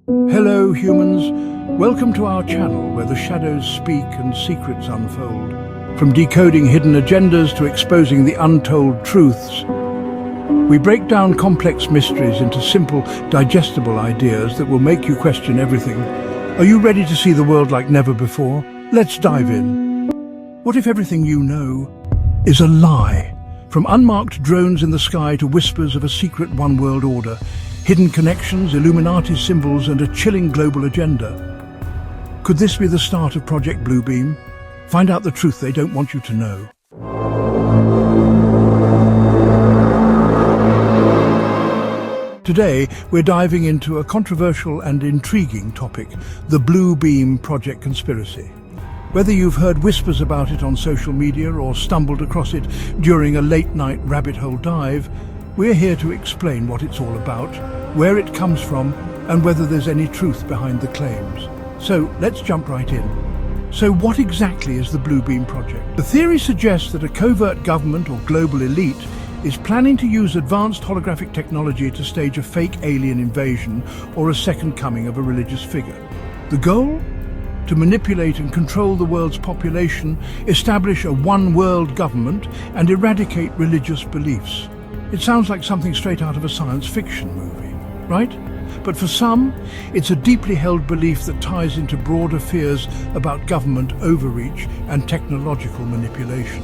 Hello humans, welcome to our channel where the shadows speak and secrets unfold. From decoding hidden agendas to exposing the untold truths, we break down complex mysteries into simple, digestible ideas that will make you question everything. Are you ready to see the world like never before? Let's dive in. What if everything you know is a lie? From unmarked drones in the sky to whispers of a secret one-world order, hidden connections, Illuminati symbols, and a chilling global agenda. Could this be the start of Project Bluebeam? Find out the truth they don't want you to know. Today, we're diving into a controversial and intriguing topic, the Bluebeam Project conspiracy. Whether you've heard whispers about it on social media or stumbled across it during a late-night rabbit hole dive, we're here to explain what it's all about, where it comes from, and whether there's any truth behind the claims. So let's jump right in. So what exactly is the Bluebeam Project? The theory suggests that a covert government or global elite is planning to use advanced holographic technology to stage a fake alien invasion or a second coming of a religious figure. The goal? To manipulate and control the world's population, establish a one-world government, and eradicate religious beliefs. It sounds like something straight out of a science fiction movie, right? But for some, it's a deeply held belief that ties into broader fears about government overreach and technological manipulation.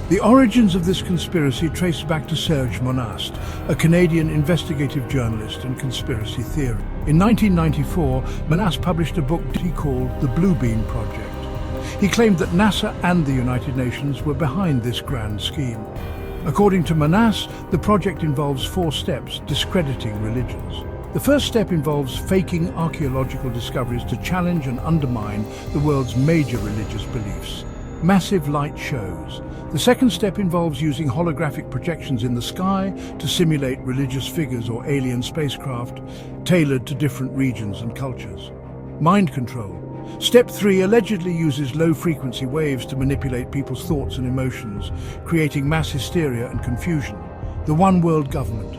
The origins of this conspiracy trace back to Serge Monast, a Canadian investigative journalist and conspiracy theorist. In 1994, Monast published a book he called The Bluebeam Project. He claimed that NASA and the United Nations were behind this grand scheme. According to Monast, the project involves 4 steps discrediting religions. The first step involves faking archaeological discoveries to challenge and undermine the world's major religious beliefs. Massive light shows. The second step involves using holographic projections in the sky to simulate religious figures or alien spacecraft tailored to different regions and cultures. Mind control. Step 3 allegedly uses low-frequency waves to manipulate people's thoughts and emotions, creating mass hysteria and confusion. The one-world government.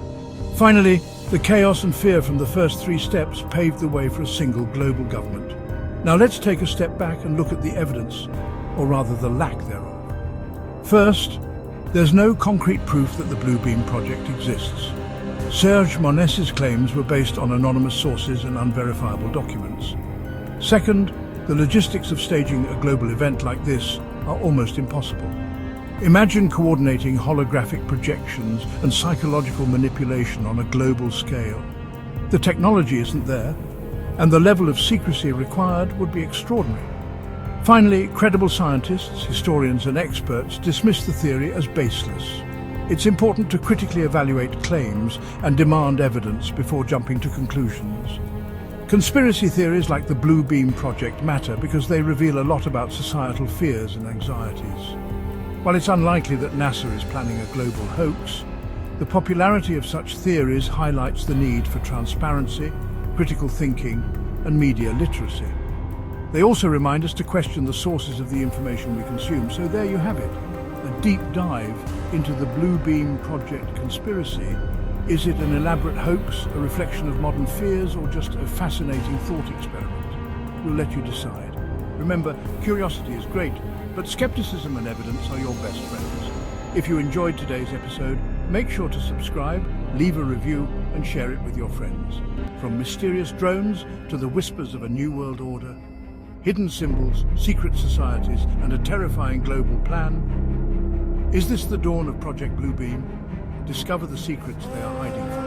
Finally, the chaos and fear from the first 3 steps paved the way for a single global government. Now let's take a step back and look at the evidence, or rather the lack thereof. First, there's no concrete proof that the Bluebeam Project exists. Serge Monast's claims were based on anonymous sources and unverifiable documents. Second, the logistics of staging a global event like this are almost impossible. Imagine coordinating holographic projections and psychological manipulation on a global scale. The technology isn't there, and the level of secrecy required would be extraordinary. Finally, credible scientists, historians and experts dismiss the theory as baseless. It's important to critically evaluate claims and demand evidence before jumping to conclusions. Conspiracy theories like the Bluebeam Project matter because they reveal a lot about societal fears and anxieties. While it's unlikely that NASA is planning a global hoax, the popularity of such theories highlights the need for transparency, critical thinking, and media literacy. They also remind us to question the sources of the information we consume. So there you have it, a deep dive into the Bluebeam Project conspiracy. Is it an elaborate hoax, a reflection of modern fears, or just a fascinating thought experiment? We'll let you decide. Remember, curiosity is great, but skepticism and evidence are your best friends. If you enjoyed today's episode, make sure to subscribe, leave a review, and share it with your friends. From mysterious drones to the whispers of a new world order, hidden symbols, secret societies, and a terrifying global plan. Is this the dawn of Project Bluebeam? Discover the secrets they are hiding from.